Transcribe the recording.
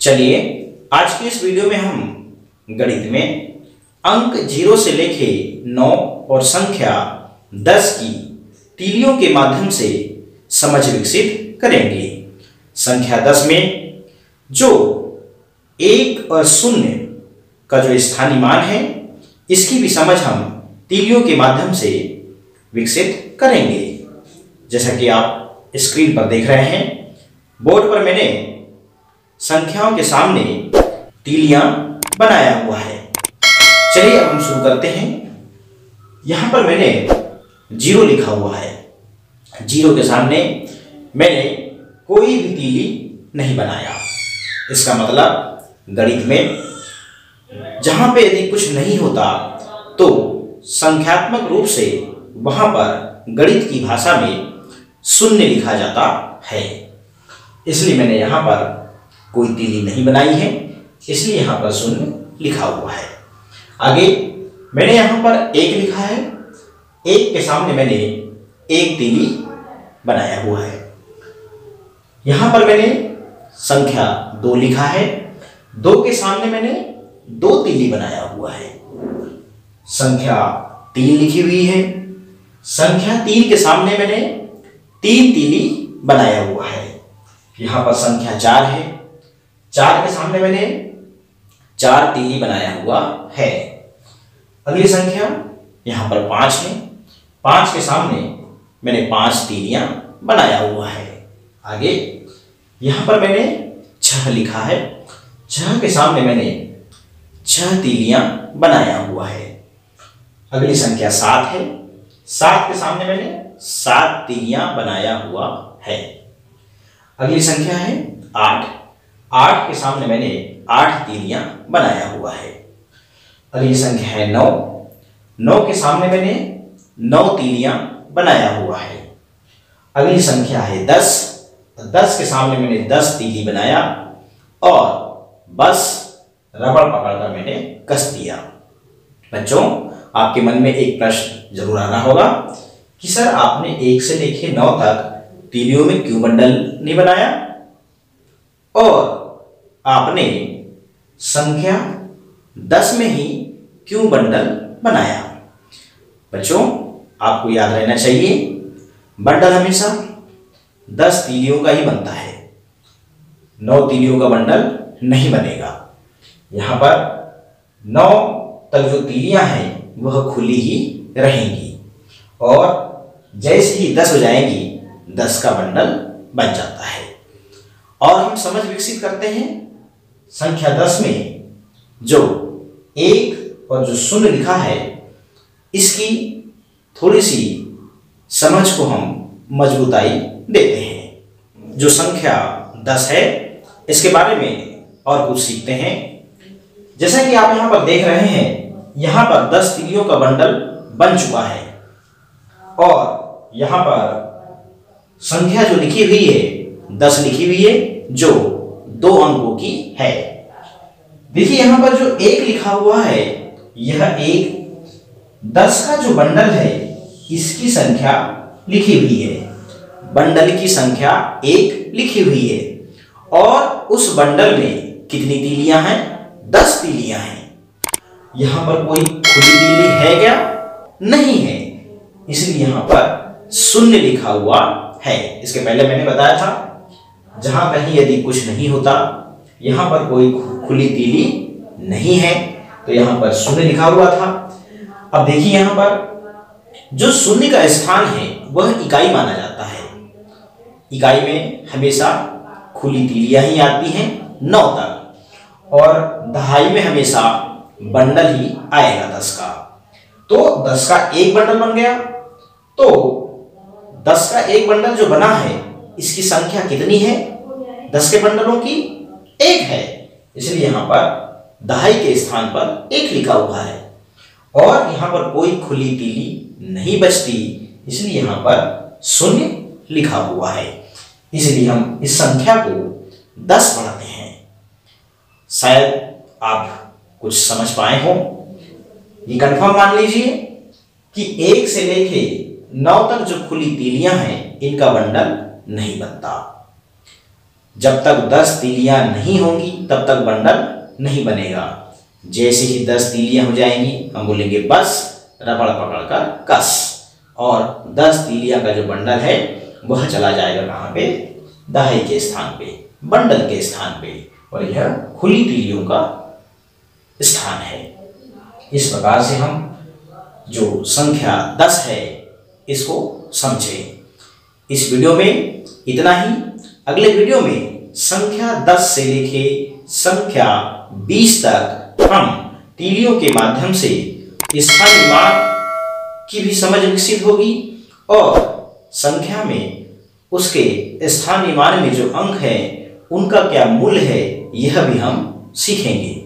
चलिए आज की इस वीडियो में हम गणित में अंक 0 से लेके 9 और संख्या 10 की तीलियों के माध्यम से समझ विकसित करेंगे। संख्या 10 में जो 1 और 0 का जो स्थानीय मान है इसकी भी समझ हम तीलियों के माध्यम से विकसित करेंगे। जैसा कि आप स्क्रीन पर देख रहे हैं, बोर्ड पर मैंने संख्याओं के सामने तीलियां बनाया हुआ है। चलिए अब हम शुरू करते हैं। यहां पर मैंने 0 लिखा हुआ है। 0 के सामने मैंने कोई भी तीली नहीं बनाया। इसका मतलब गणित में जहां पे यदि कुछ नहीं होता तो संख्यात्मक रूप से वहां पर गणित की भाषा में 0 लिखा जाता है। इसलिए मैंने यहां पर कोई तीली नहीं बनाई है, इसलिए यहां पर 0 लिखा हुआ है। आगे मैंने यहां पर 1 लिखा है। 1 के सामने मैंने 1 तीली बनाया हुआ है। यहां पर मैंने संख्या 2 लिखा है। 2 के सामने मैंने 2 तीली बनाया हुआ है। संख्या 3 लिखी हुई है। संख्या 3 के सामने मैंने 3 तीली बनाया हुआ है। यहां पर संख्या 4 है। 4 के सामने मैंने 4 तीली बनाया हुआ है। अगली संख्या यहां पर 5 है। 5 के सामने मैंने 5 तीलियां बनाया हुआ है। आगे यहां पर मैंने 6 लिखा है। 6 के सामने मैंने 6 तीलियां बनाया हुआ है। अगली संख्या 7 है। 7 के सामने मैंने 7 तीलियां बनाया हुआ है। अगली संख्या है 8। 8 के सामने मैंने 8 तीलियां बनाया हुआ है। अगली संख्या है 9। 9 के सामने मैंने 9 तीलियां बनाया हुआ है। अगली संख्या है 10। 10 के सामने मैंने 10 तीली बनाया और बस रबड़ पकड़कर मैंने कस दिया। बच्चों, आपके मन में एक प्रश्न जरूर आ रहा होगा कि सर आपने 1 से लेकर 9 तक तीलियों में क्यों बंडल नहीं बनाया और आपने संख्या 10 में ही क्यों बंडल बनाया। बच्चों, आपको याद रहना चाहिए बंडल हमेशा 10 तीलियों का ही बनता है। 9 तीलियों का बंडल नहीं बनेगा। यहां पर 9 तक जो तीलियां हैं वह खुली ही रहेंगी और जैसे ही 10 हो जाएंगी 10 का बंडल बन जाता है। और हम समझ विकसित करते हैं संख्या 10 में जो 1 और जो 0 लिखा है इसकी थोड़ी सी समझ को हम मजबूताई देते हैं। जो संख्या 10 है इसके बारे में और कुछ सीखते हैं। जैसा कि आप यहां पर देख रहे हैं, यहां पर 10 तीलियों का बंडल बन चुका है और यहां पर संख्या जो लिखी हुई है 10 लिखी हुई है जो 2 अंकों की है। देखिए यहां पर जो 1 लिखा हुआ है यह 1 10 का जो बंडल है इसकी संख्या लिखी हुई है। बंडल की संख्या 1 लिखी हुई है और उस बंडल में कितनी तीलियां हैं? 10 तीलियां हैं। यहां पर कोई खुली तीली है क्या? नहीं है, इसलिए यहां पर 0 लिखा हुआ है। इसके पहले मैंने बताया था जहां कहीं यदि कुछ नहीं होता, यहां पर कोई खुली तीली नहीं है, तो यहां पर 0 लिखा हुआ था। अब देखिए यहां पर जो 0 का स्थान है वह इकाई माना जाता है। इकाई में हमेशा खुली तीलियां ही आती हैं 9 तक और दहाई में हमेशा बंडल ही आएगा 10 का। तो 10 का एक बंडल बन गया। तो 10 का एक बंडल जो बना है इसकी संख्या कितनी है? 10 के बंडलों की 1 है, इसलिए यहां पर दहाई के स्थान पर 1 लिखा हुआ है और यहां पर कोई खुली तीली नहीं बचती, इसलिए यहां पर 0 लिखा हुआ है। इसलिए हम इस संख्या को 10 पढ़ते हैं। शायद आप कुछ समझ पाए हो। ये कंफर्म मान लीजिए कि 1 से लेके 9 तक जो खुली तीलियां हैं इनका बंडल नहीं बनता। जब तक 10 तीलियां नहीं होंगी तब तक बंडल नहीं बनेगा। जैसे ही 10 तीलियां हो जाएंगी हम बोलेंगे बस, रबड़ पकड़कर कस, और 10 तीलियां का जो बंडल है वह चला जाएगा कहाँ पे? दहाई के स्थान पे, बंडल के स्थान पे, और यह खुली तीलियों का स्थान है। इस प्रकार से हम जो संख्या 10 है इसको समझें। इस वीडियो में इतना ही। अगले वीडियो में संख्या 10 से लेके संख्या 20 तक हम तीलियों के माध्यम से स्थानीय मान की भी समझ विकसित होगी, और संख्या में उसके स्थानीय मान में जो अंक है उनका क्या मूल्य है यह भी हम सीखेंगे।